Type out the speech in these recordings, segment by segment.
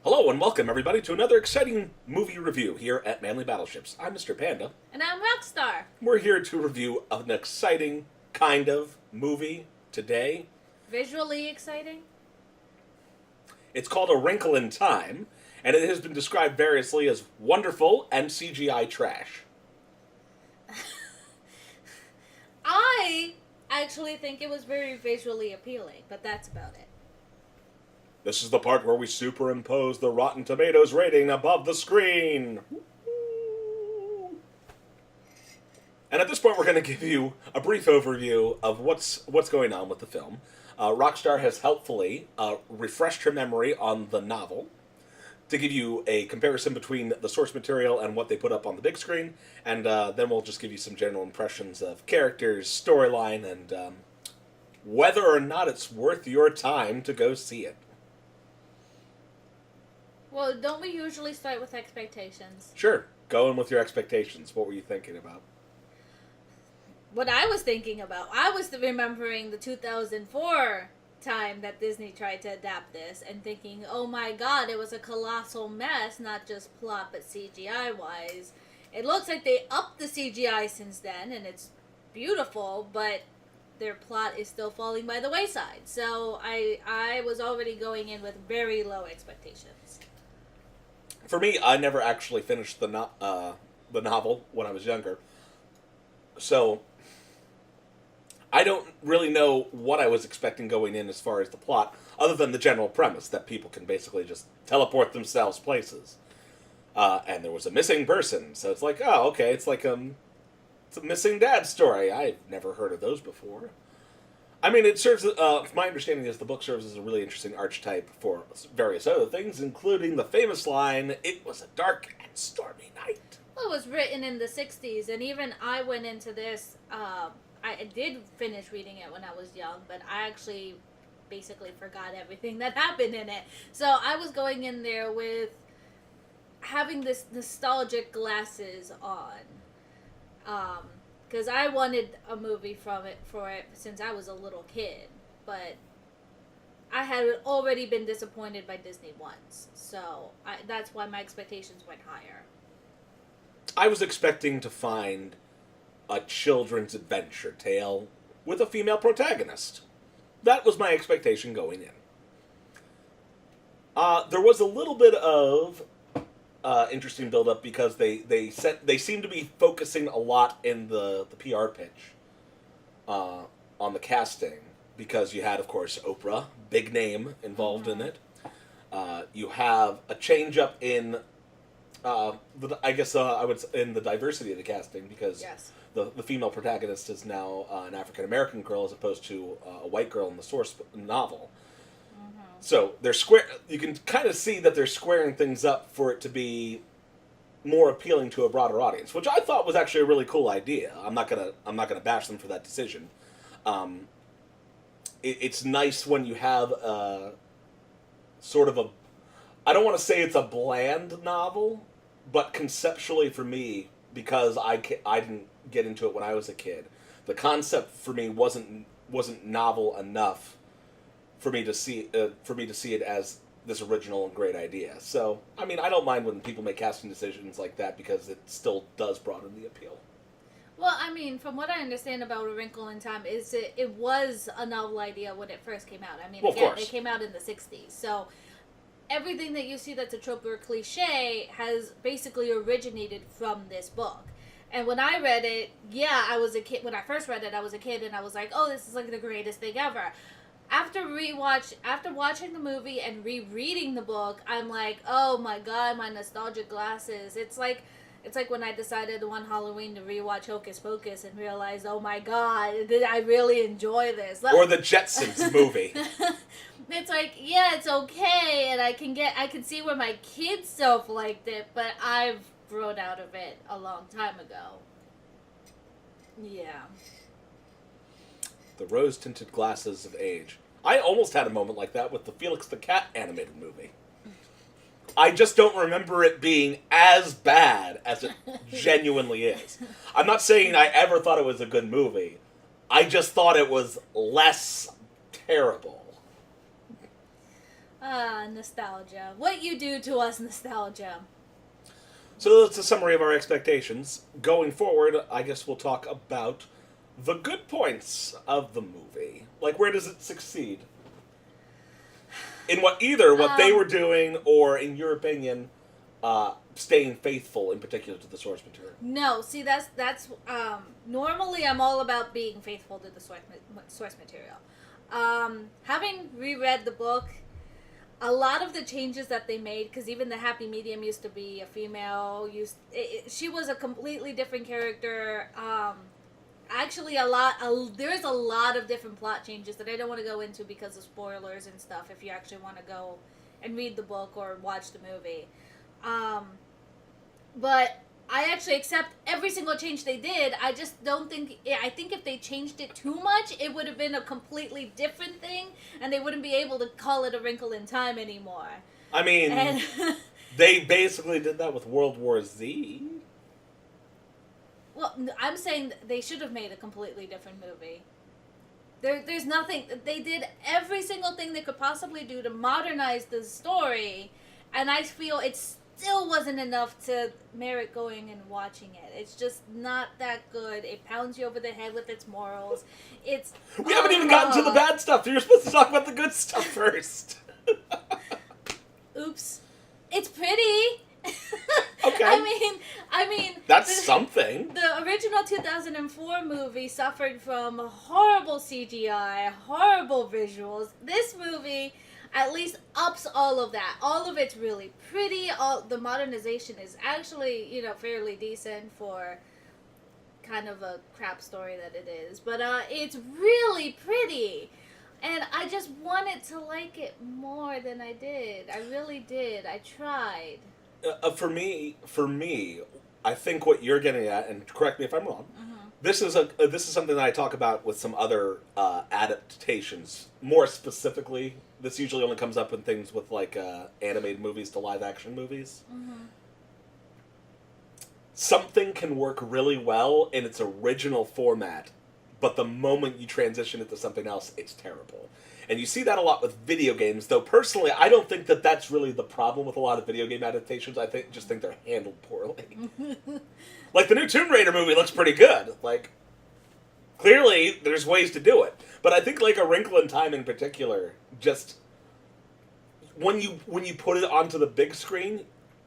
Hello and welcome everybody to another exciting movie review here at Manly Battleships. I'm Mr. Panda. And I'm Rockstar. We're here to review an exciting kind of movie today. Visually exciting? It's called A Wrinkle in Time, and it has been described variously as wonderful and CGI trash. I actually think it was very visually appealing, but that's about it. This is the part where we superimpose the Rotten Tomatoes rating above the screen. And at this point, we're going to give you a brief overview of what's going on with the film. Rockstar has helpfully refreshed her memory on the novel to give you a comparison between the source material and what they put up on the big screen, and then we'll just give you some general impressions of characters, storyline, and whether or not it's worth your time to go see it. Well, don't we usually start with expectations? Sure. Go in with your expectations. What were you thinking about? What I was thinking about, I was remembering the 2004 time that Disney tried to adapt this and thinking, oh my god, it was a colossal mess, not just plot but CGI-wise. It looks like they upped the CGI since then, and it's beautiful, but their plot is still falling by the wayside. So I was already going in with very low expectations. For me, I never actually finished the novel when I was younger, so I don't really know what I was expecting going in as far as the plot, other than the general premise that people can basically just teleport themselves places. And there was a missing person, so it's like, oh, okay, it's like it's a missing dad story. I've never heard of those before. I mean, it serves, my understanding is the book serves as a really interesting archetype for various other things, including the famous line, "It was a dark and stormy night." Well, it was written in the 60s, and even I went into this, I did finish reading it when I was young, but I actually basically forgot everything that happened in it. So I was going in there with having this nostalgic glasses on. Because I wanted a movie for it since I was a little kid, but I had already been disappointed by Disney once, so that's why my expectations went higher. I was expecting to find a children's adventure tale with a female protagonist. That was my expectation going in. There was a little bit of interesting build-up because they seem to be focusing a lot in the PR pitch on the casting, because you had, of course, Oprah, big name involved in it. You have a change-up in I would say in the diversity of the casting, because Yes. the female protagonist is now an African-American girl as opposed to a white girl in the source novel. So they're square. You can kind of see that they're squaring things up for it to be more appealing to a broader audience, which I thought was actually a really cool idea. I'm not gonna bash them for that decision. It's nice when you have a sort of a. I don't want to say it's a bland novel, but conceptually for me, because I didn't get into it when I was a kid, the concept for me wasn't novel enough for me to see it as this original and great idea. So, I mean, I don't mind when people make casting decisions like that, because it still does broaden the appeal. Well, I mean, from what I understand about A Wrinkle in Time, is it was a novel idea when it first came out. I mean, Well, of again, course. it came out in the 60s, so everything that you see that's a trope or a cliche has basically originated from this book. And when I read it, yeah, I was a kid. When I first read it, I was a kid, and I was like, oh, this is like the greatest thing ever. After watching the movie and rereading the book, I'm like, oh my god, my nostalgic glasses. It's like when I decided one Halloween to rewatch Hocus Pocus and realized, oh my god, did I really enjoy this? Or the Jetsons movie. It's like, yeah, it's okay, and I can see where my kids self liked it, but I've grown out of it a long time ago. Yeah. The rose-tinted glasses of age. I almost had a moment like that with the Felix the Cat animated movie. I just don't remember it being as bad as it genuinely is. I'm not saying I ever thought it was a good movie. I just thought it was less terrible. Ah, nostalgia. What you do to us, nostalgia. So that's a summary of our expectations. Going forward, I guess we'll talk about the good points of the movie. Like, where does it succeed? In what they were doing, or in your opinion, staying faithful in particular to the source material. No, see, that's normally I'm all about being faithful to the source material. Having reread the book, a lot of the changes that they made, because even the happy medium used to be a female, she was a completely different character. Actually, there's a lot of different plot changes that I don't want to go into because of spoilers and stuff. If you actually want to go and read the book or watch the movie, but I actually accept every single change they did. I just don't think... I think if they changed it too much, it would have been a completely different thing, and they wouldn't be able to call it A Wrinkle in Time anymore. I mean, they basically did that with World War Z. Well, I'm saying they should have made a completely different movie. There's nothing... They did every single thing they could possibly do to modernize the story, and I feel it's still wasn't enough to merit going and watching it. It's just not that good. It pounds you over the head with its morals. We haven't even gotten to the bad stuff. You're supposed to talk about the good stuff first. Oops. It's pretty. Okay. I mean... That's something. The original 2004 movie suffered from horrible CGI, horrible visuals. This movie at least ups all of that. All of it's really pretty. The modernization is actually, fairly decent for kind of a crap story that it is. But it's really pretty. And I just wanted to like it more than I did. I really did. I tried. For me, I think what you're getting at, and correct me if I'm wrong, this is something that I talk about with some other adaptations. More specifically, this usually only comes up in things with like animated movies to live action movies. Something can work really well in its original format, but the moment you transition it to something else, it's terrible. And you see that a lot with video games, though personally, I don't think that that's really the problem with a lot of video game adaptations. I just think they're handled poorly. Like, the new Tomb Raider movie looks pretty good. Like, clearly, there's ways to do it. But I think, like, A Wrinkle in Time in particular, just... When you put it onto the big screen,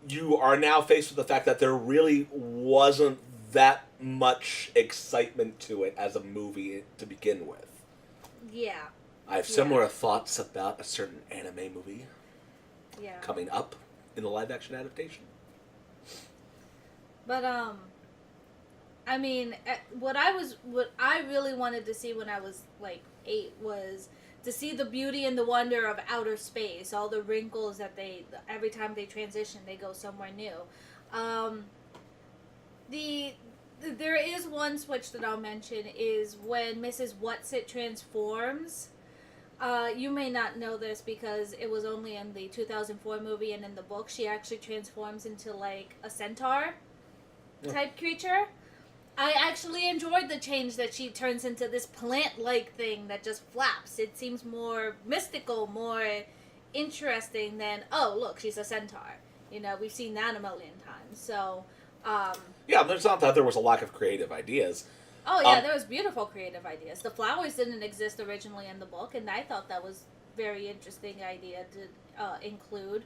you are now faced with the fact that there really wasn't that much excitement to it as a movie to begin with. Yeah. I have similar thoughts about a certain anime movie coming up in the live-action adaptation. But, what I really wanted to see when I was, 8 was to see the beauty and the wonder of outer space, all the wrinkles that every time they transition, they go somewhere new. There is one switch that I'll mention is when Mrs. Whatsit transforms. You may not know this because it was only in the 2004 movie, and in the book she actually transforms into like a centaur type creature. I actually enjoyed the change that she turns into this plant-like thing that just flaps. It seems more mystical, more interesting than, oh, look, she's a centaur. We've seen that a million times. So, yeah, there's not that there was a lack of creative ideas. Oh, yeah, there was beautiful creative ideas. The flowers didn't exist originally in the book, and I thought that was very interesting idea to include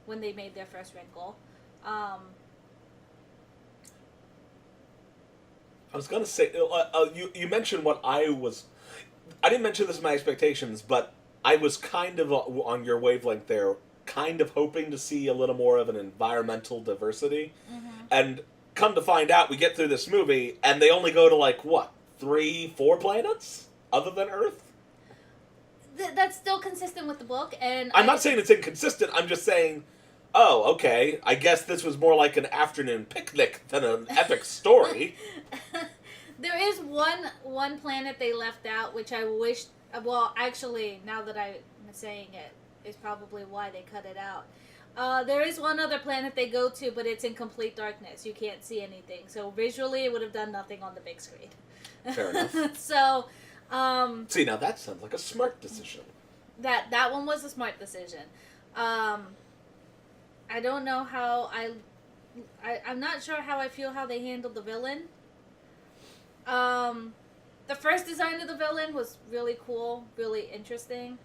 when they made their first wrinkle. I was going to say, you mentioned what I didn't mention this in my expectations, but I was kind of on your wavelength there, kind of hoping to see a little more of an environmental diversity. And come to find out, we get through this movie, and they only go to, 3, 4 planets other than Earth? That's still consistent with the book, and... I'm not saying it's inconsistent, I'm just saying, oh, okay, I guess this was more like an afternoon picnic than an epic story. There is one planet they left out, which I wish... Well, actually, now that I'm saying it, is probably why they cut it out. There is one other planet they go to, but it's in complete darkness. You can't see anything. So visually, it would have done nothing on the big screen. Fair enough. So, see, now that sounds like a smart decision. that one was a smart decision. I don't know how I'm not sure how I feel how they handled the villain. The first design of the villain was really cool, really interesting.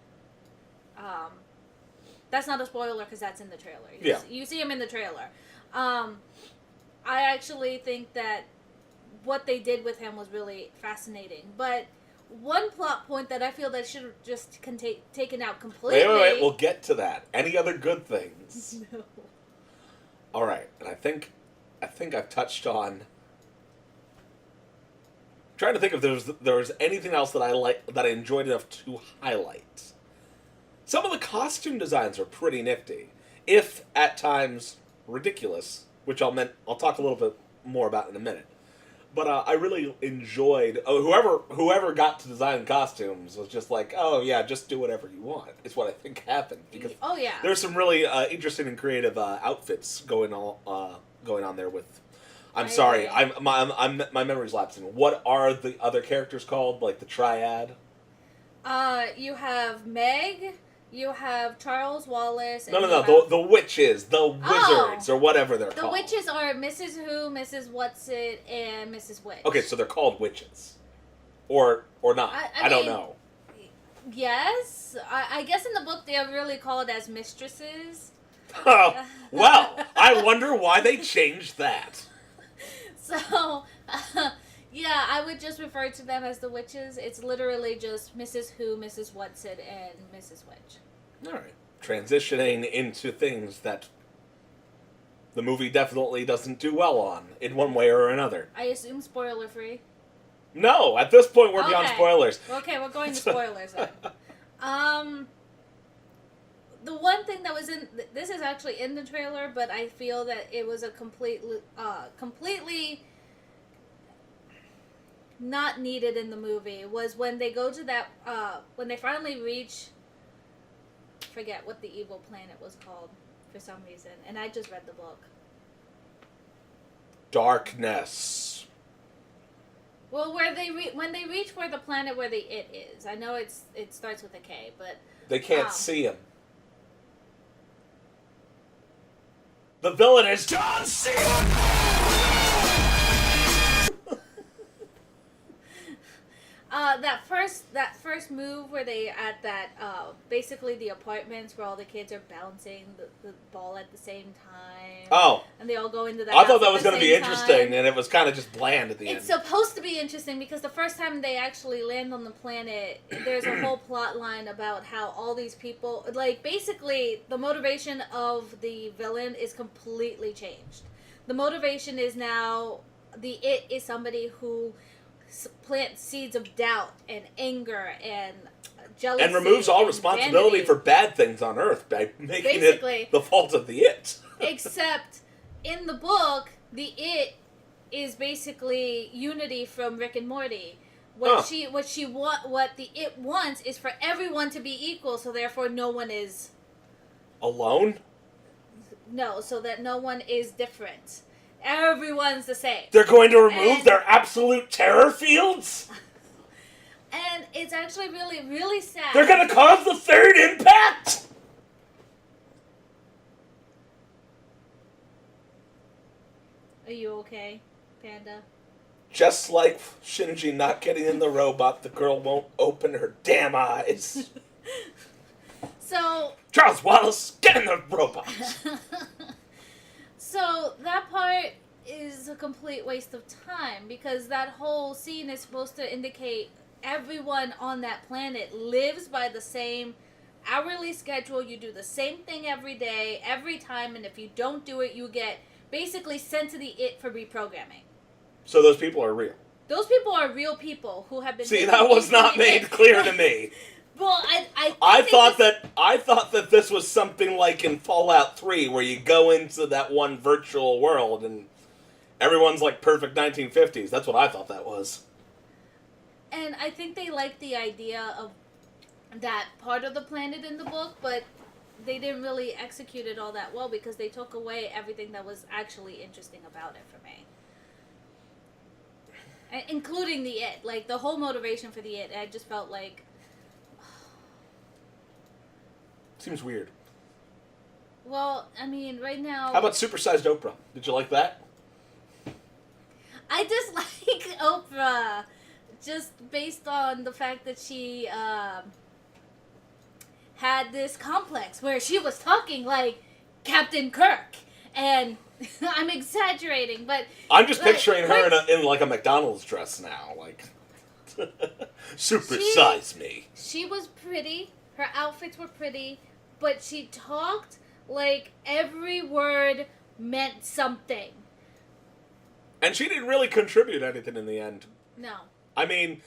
That's not a spoiler because that's in the trailer. You see him in the trailer. I actually think that what they did with him was really fascinating. But one plot point that I feel that should have just taken out completely. Wait. We'll get to that. Any other good things? No. All right, and I think I've touched on. I'm trying to think if there was anything else that I enjoyed enough to highlight. Some of the costume designs are pretty nifty, if at times ridiculous, which I'll talk a little bit more about in a minute. But I really enjoyed whoever got to design costumes was just like, oh yeah, just do whatever you want. Is what I think happened because there's some really interesting and creative outfits going on there with. I'm sorry, my memory's lapsing. What are the other characters called? Like the triad? You have Meg. You have Charles Wallace. No. The witches, the wizards, or whatever they're called. The witches are Mrs. Who, Mrs. Whatsit, and Mrs. Witch. Okay, so they're called witches, or not. I don't know. Yes, I guess in the book they are really called as mistresses. Oh, well, I wonder why they changed that. So, yeah, I would just refer to them as the witches. It's literally just Mrs. Who, Mrs. Whatsit, and Mrs. Witch. All right. Transitioning into things that the movie definitely doesn't do well on, in one way or another. I assume spoiler-free? No, at this point we're beyond spoilers. Okay, we're going to spoilers then. The one thing that was in... This is actually in the trailer, but I feel that it was a completely not needed in the movie, was when they go to that... when they finally reach... forget what the evil planet was called for some reason, and I just read the book. Darkness. Well, when they reach where the planet where the it is, I know it starts with a K, but they can't see him. The villain is John Cena. That first move where they at that basically the apartments where all the kids are bouncing the ball at the same time. Oh. And they all go into that. I thought that was going to be interesting, and it was kind of just bland at the end. It's supposed to be interesting because the first time they actually land on the planet, there's a whole plot line about how all these people, like basically the motivation of the villain is completely changed. The motivation is now it is somebody who plants seeds of doubt and anger and jealousy and removes all and responsibility vanity for bad things on Earth by making it the fault of the it. Except in the book, the it is basically Unity from Rick and Morty. What the it wants is for everyone to be equal, so therefore no one is alone. No, so that no one is different. Everyone's the same. They're going to remove their absolute terror fields? And it's actually really, really sad. They're going to cause the third impact? Are you okay, Panda? Just like Shinji not getting in the robot, the girl won't open her damn eyes. So... Charles Wallace, get in the robot! So that part is a complete waste of time because that whole scene is supposed to indicate everyone on that planet lives by the same hourly schedule. You do the same thing every day, every time, and if you don't do it, you get basically sent to the it for reprogramming. So those people are real? Those people are real people who have been... See, that was not made clear to me. Well, I thought that this was something like in Fallout 3 where you go into that one virtual world and everyone's like perfect 1950s. That's what I thought that was. And I think they liked the idea of that part of the planet in the book, but they didn't really execute it all that well because they took away everything that was actually interesting about it for me. Including the it. Like, the whole motivation for the it, I just felt like... Seems weird. Well, I mean, right now... How about Supersized Oprah? Did you like that? I dislike Oprah just based on the fact that she had this complex where she was talking like Captain Kirk. And I'm exaggerating, but... I'm just picturing her in like a McDonald's dress now. Like, supersize me. She was pretty. Her outfits were pretty. But she talked like every word meant something. And she didn't really contribute anything in the end. No. I mean,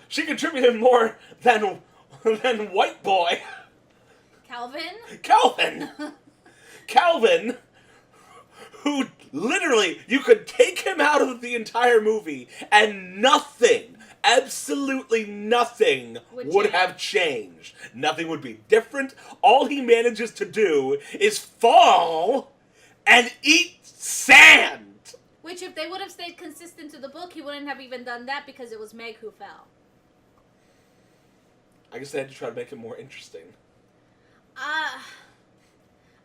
she contributed more than White Boy. Calvin? Calvin, who literally, you could take him out of the entire movie and nothing, absolutely nothing would have changed. Nothing would be different. All he manages to do is fall and eat sand. Which, if they would have stayed consistent to the book, he wouldn't have even done that because it was Meg who fell. I guess they had to try to make it more interesting. I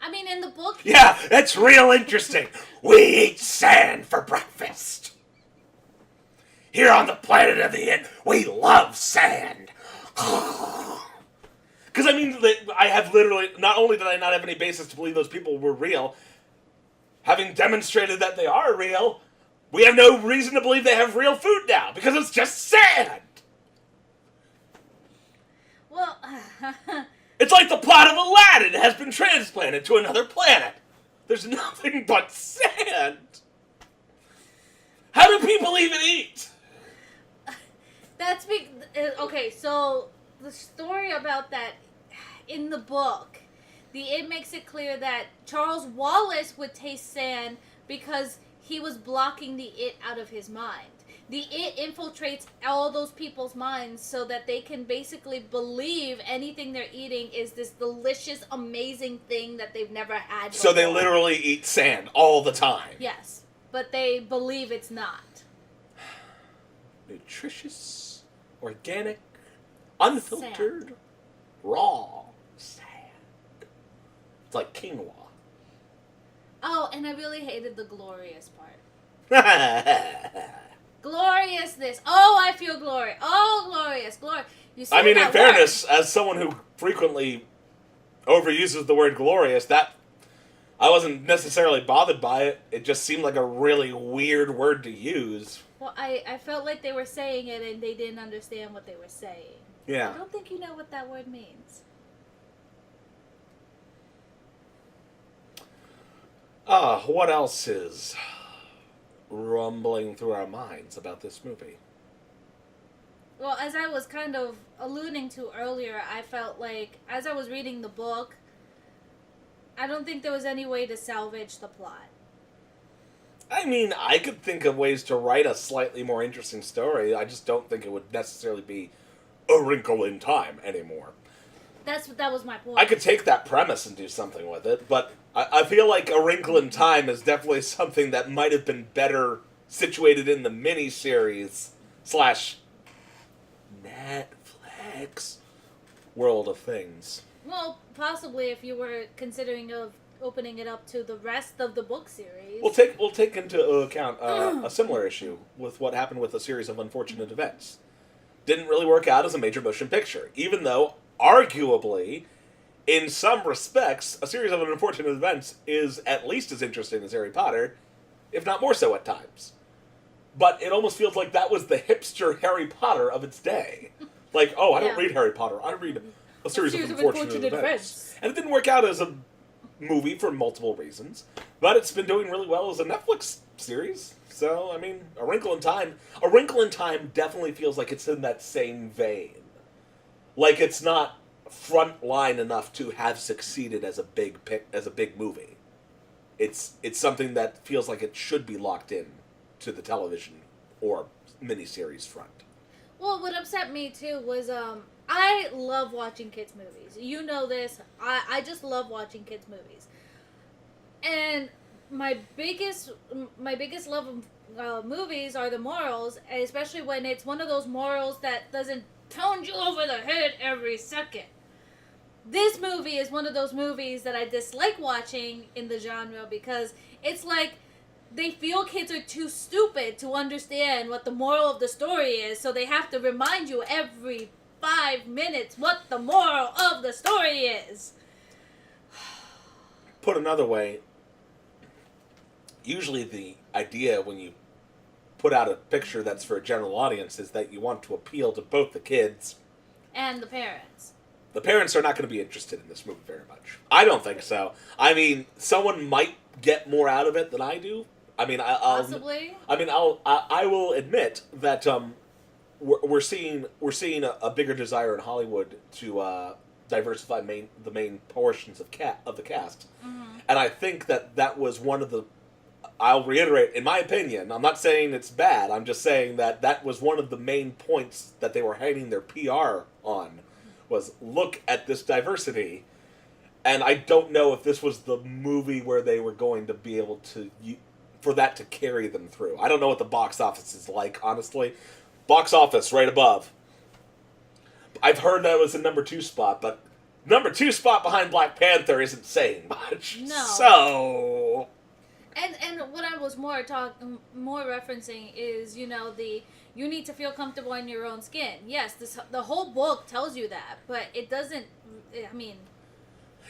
mean, in the book... Yeah, that's real interesting. We eat sand for breakfast. Here on the planet of the end, we love sand. Because, I mean, I have literally... Not only did I not have any basis to believe those people were real, having demonstrated that they are real, we have no reason to believe they have real food now, because it's just sand! Well... It's like the plot of Aladdin has been transplanted to another planet. There's nothing but sand. How do people even eat? That's okay, so the story about that in the book, it makes it clear that Charles Wallace would taste sand because he was blocking the it out of his mind. The it infiltrates all those people's minds so that they can basically believe anything they're eating is this delicious, amazing thing that they've never had before. So they literally eat sand all the time. Yes, but they believe it's not. Nutritious, organic, unfiltered, Sand. raw sand. It's like quinoa. Oh, and I really hated the glorious part. Gloriousness. Oh, I feel glory. Oh, glorious. Glory. You see I mean, in that fairness, word? as someone who frequently overuses the word glorious, that I wasn't necessarily bothered by it. It just seemed like a really weird word to use. Well, I felt like they were saying it and they didn't understand what they were saying. Yeah. I don't think you know what that word means. What else is rumbling through our minds about this movie? Well, as I was kind of alluding to earlier, I felt like, as I was reading the book, I don't think there was any way to salvage the plot. I mean, I could think of ways to write a slightly more interesting story. I just don't think it would necessarily be A Wrinkle in Time anymore. That was my point. I could take that premise and do something with it, but I feel like A Wrinkle in Time is definitely something that might have been better situated in the miniseries / Netflix world of things. Well, possibly if you were considering of opening it up to the rest of the book series. We'll take into account a similar issue with what happened with a series of unfortunate events. Didn't really work out as a major motion picture, even though, arguably, in some respects, a series of unfortunate events is at least as interesting as Harry Potter, if not more so at times. But it almost feels like that was the hipster Harry Potter of its day. Like, oh, I don't read Harry Potter, I read a series of unfortunate events. And it didn't work out as a movie for multiple reasons, but it's been doing really well as a Netflix series. So, I mean, A Wrinkle in Time definitely feels like it's in that same vein. Like, it's not front line enough to have succeeded as a big movie. It's something that feels like it should be locked in to the television or miniseries front. Well, what upset me too was I love watching kids movies. You know this. I just love watching kids movies. And my biggest love of movies are the morals, especially when it's one of those morals that doesn't pound you over the head every second. this movie is one of those movies that I dislike watching in the genre because it's like they feel kids are too stupid to understand what the moral of the story is, so they have to remind you every 5 minutes what the moral of the story is. Put another way, usually the idea when you put out a picture that's for a general audience is that you want to appeal to both the kids and the parents. The parents are not going to be interested in this movie very much. I don't think so. I mean, someone might get more out of it than I do. I mean, Possibly. I will admit that we're seeing a bigger desire in Hollywood to diversify the main portions of the cast, and I think that was one of the. I'll reiterate, in my opinion, I'm not saying it's bad. I'm just saying that was one of the main points that they were hanging their PR on, was look at this diversity. And I don't know if this was the movie where they were going to be able to, for that to carry them through. I don't know what the box office is like, honestly. Box office, right above. I've heard that it was a number 2 spot, but number 2 spot behind Black Panther isn't saying much. No. So... And what I was more referencing is, you need to feel comfortable in your own skin. Yes, the whole book tells you that, but it doesn't, I mean...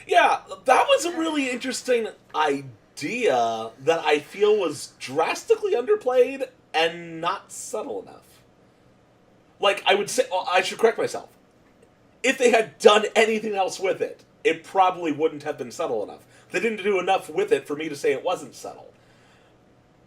Yeah, that was a really interesting idea that I feel was drastically underplayed and not subtle enough. Like, I would say, I should correct myself. If they had done anything else with it, it probably wouldn't have been subtle enough. They didn't do enough with it for me to say it wasn't subtle.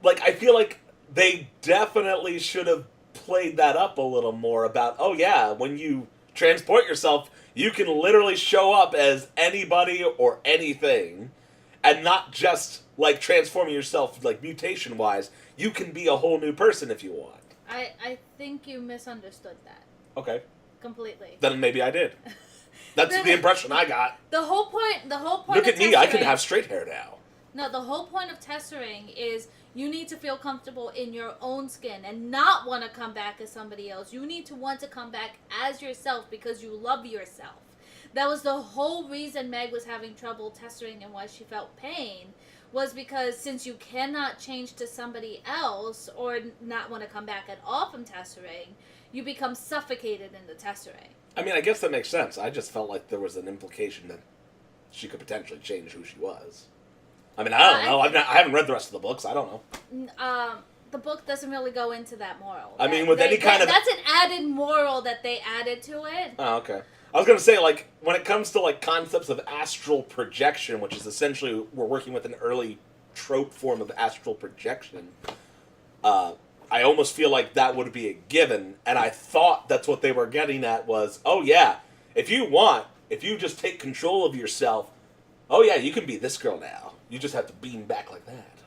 Like, I feel like they definitely should have played that up a little more about, oh yeah, when you transport yourself, you can literally show up as anybody or anything, and not just, like, transforming yourself, like, mutation-wise. You can be a whole new person if you want. I think you misunderstood that. Okay. Completely. Then maybe I did. That's the impression I got. The whole point. Look at me, I can have straight hair now. No, the whole point of tessering is you need to feel comfortable in your own skin and not want to come back as somebody else. You need to want to come back as yourself because you love yourself. That was the whole reason Meg was having trouble tessering and why she felt pain, was because since you cannot change to somebody else or not want to come back at all from tessering, you become suffocated in the tessering. I mean, I guess that makes sense. I just felt like there was an implication that she could potentially change who she was. I mean, I don't know. I haven't read the rest of the books. I don't know. The book doesn't really go into that moral. I mean, with any kind of... That's an added moral that they added to it. Oh, okay. I was going to say, like, when it comes to, like, concepts of astral projection, which is essentially, we're working with an early trope form of astral projection, I almost feel like that would be a given, and I thought that's what they were getting at was, oh yeah, if you just take control of yourself, oh yeah, you can be this girl now. You just have to beam back like that.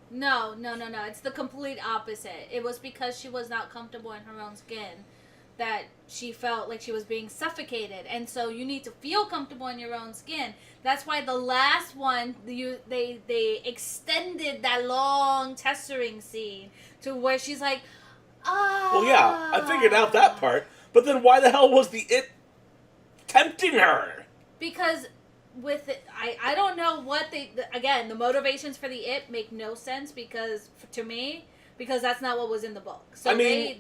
No. It's the complete opposite. It was because she was not comfortable in her own skin that she felt like she was being suffocated, and so you need to feel comfortable in your own skin. That's why the last one, they extended that long tessering scene to where she's like, Well, yeah, I figured out that part, but then why the hell was the it tempting her? Because with it, I don't know what again, the motivations for the it make no sense because that's not what was in the book. So I mean,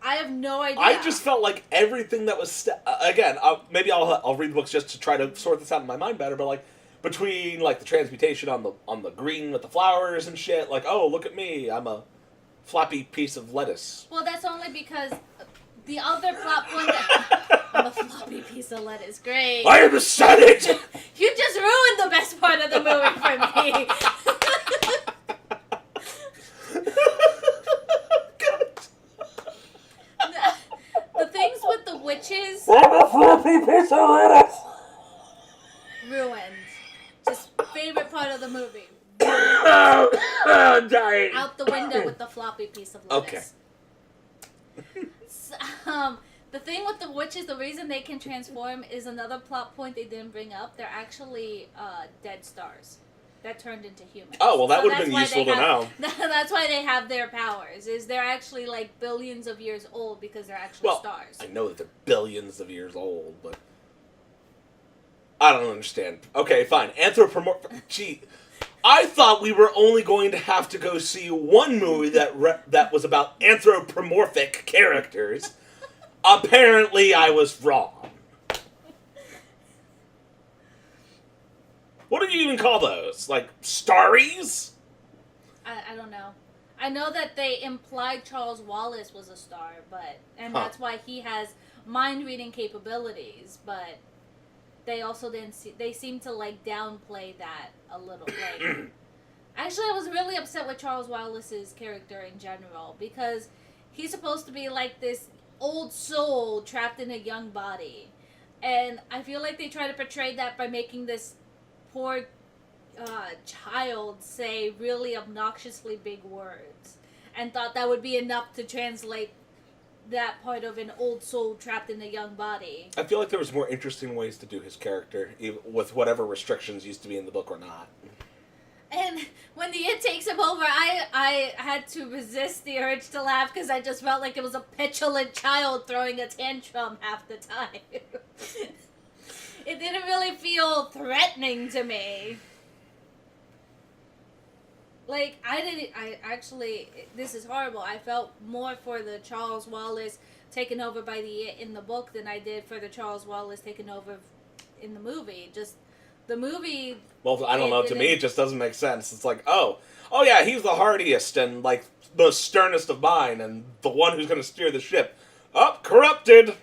I have no idea. I just felt like everything that was... again, maybe I'll read the books just to try to sort this out in my mind better, but, like, between, like, the transmutation on the green with the flowers and shit, like, oh, look at me, I'm a floppy piece of lettuce. Well, that's only because the other plot point that... I'm a floppy piece of lettuce. Great. I am a Senate! You just ruined the best part of the movie for me. The things with the witches... I'm a floppy piece of lettuce! Ruined. Just favorite part of the movie. I'm dying. Out the window with the floppy piece of lettuce. Okay. So, the thing with the witches, the reason they can transform is another plot point they didn't bring up. They're actually dead stars that turned into humans. Oh, well, that would have been useful to know. That's why they have their powers, is they're actually like billions of years old because they're actually stars. I know that they're billions of years old, but... I don't understand. Okay, fine. Anthropomorphic. Gee, I thought we were only going to have to go see one movie that was about anthropomorphic characters. Apparently, I was wrong. What do you even call those? Like, starries? I don't know. I know that they implied Charles Wallace was a star, and that's why he has mind reading capabilities, but they also they seem to like downplay that a little. Like, actually, I was really upset with Charles Wallace's character in general because he's supposed to be like this old soul trapped in a young body, and I feel like they try to portray that by making this poor child say really obnoxiously big words, and thought that would be enough to translate that part of an old soul trapped in a young body. I feel like there was more interesting ways to do his character, with whatever restrictions used to be in the book or not. And when the it takes him over, I had to resist the urge to laugh because I just felt like it was a petulant child throwing a tantrum half the time. It didn't really feel threatening to me. Like, I actually, this is horrible. I felt more for the Charles Wallace taken over by the it in the book than I did for the Charles Wallace taken over in the movie. Just, the movie... Well, I don't know. To me, it just doesn't make sense. It's like, oh yeah, he's the hardiest and, like, the sternest of mine and the one who's going to steer the ship. Oh, corrupted!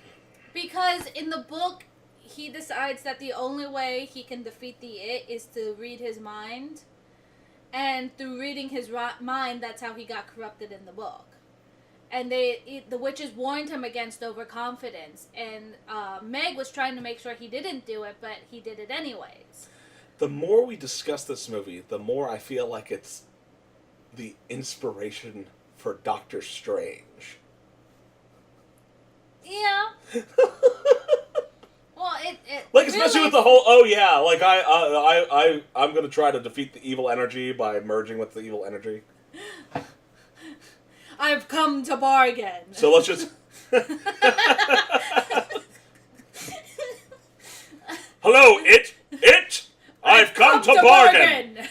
Because in the book, he decides that the only way he can defeat the it is to read his mind. And through reading his mind, that's how he got corrupted in the book. And the witches warned him against overconfidence. And Meg was trying to make sure he didn't do it, but he did it anyways. The more we discuss this movie, the more I feel like it's the inspiration for Doctor Strange. Yeah. Well, like, especially with the whole, oh yeah, like I'm gonna try to defeat the evil energy by merging with the evil energy. I've come to bargain. So let's just... Hello, it! I've come to bargain!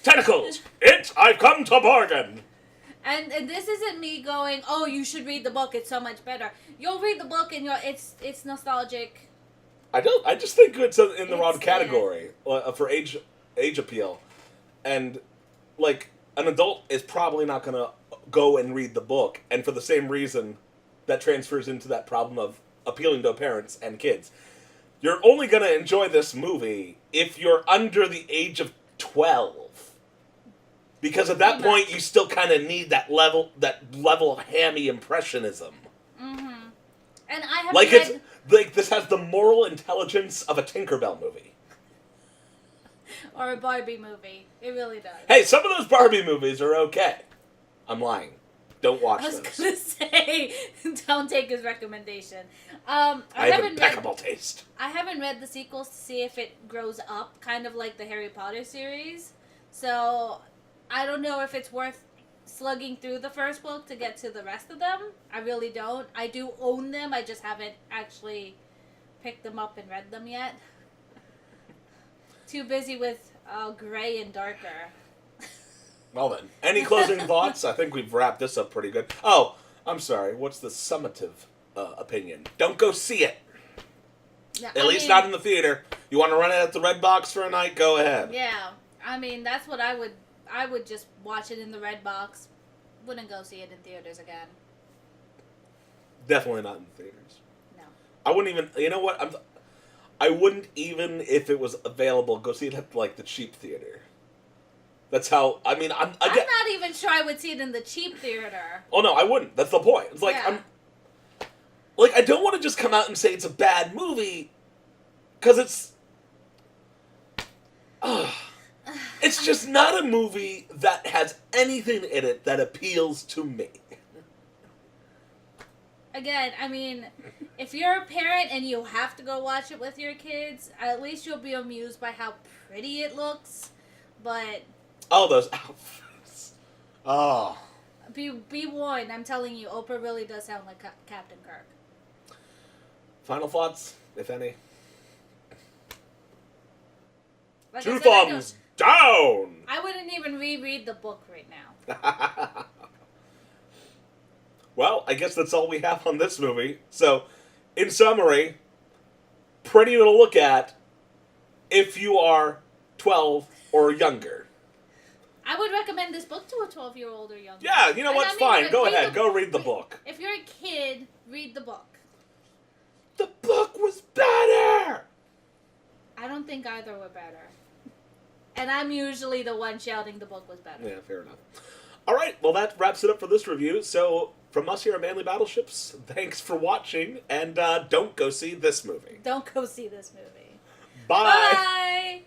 Tentacles! I've come to bargain! And this isn't me going, oh, you should read the book, it's so much better. You'll read the book and it's nostalgic. I just think it's in the wrong category for age appeal. And, like, an adult is probably not going to go and read the book, and for the same reason, that transfers into that problem of appealing to parents and kids. You're only going to enjoy this movie if you're under the age of 12. Because at that point, you still kind of need that level of hammy impressionism. Mm-hmm. And I have like this has the moral intelligence of a Tinkerbell movie. Or a Barbie movie. It really does. Hey, some of those Barbie movies are okay. I'm lying. Don't watch those. I was going to say, don't take his recommendation. I have impeccable taste. I haven't read the sequels to see if it grows up, kind of like the Harry Potter series. So... I don't know if it's worth slugging through the first book to get to the rest of them. I really don't. I do own them. I just haven't actually picked them up and read them yet. Too busy with gray and darker. Well then, any closing thoughts? I think we've wrapped this up pretty good. Oh, I'm sorry. What's the summative opinion? Don't go see it. No, At least not in the theater. You want to run it at the Red Box for a night? Go ahead. Yeah. I mean, that's what I would just watch it in the Red Box. Wouldn't go see it in theaters again. Definitely not in theaters. No. I wouldn't even... You know what? I wouldn't even, if it was available, go see it at, like, the cheap theater. That's how... I mean, I'm not even sure I would see it in the cheap theater. Oh, no, I wouldn't. That's the point. It's like, yeah. I don't want to just come out and say it's a bad movie, because it's... It's just not a movie that has anything in it that appeals to me. Again, I mean, if you're a parent and you have to go watch it with your kids, at least you'll be amused by how pretty it looks. But... Oh, those outfits. Oh. Be warned, I'm telling you, Oprah really does sound like Captain Kirk. Final thoughts, if any? Like Two I said, thumbs down! I wouldn't even reread the book right now. Well, I guess that's all we have on this movie. So, in summary, pretty to look at if you are 12 or younger. I would recommend this book to a 12-year-old or younger. Yeah, you know what's fine. Go ahead. Go read the wait, book. If you're a kid, read the book. The book was better! I don't think either were better. And I'm usually the one shouting the book was better. Yeah, fair enough. All right, well, that wraps it up for this review. So, from us here at Manly Battleships, thanks for watching, and don't go see this movie. Don't go see this movie. Bye! Bye!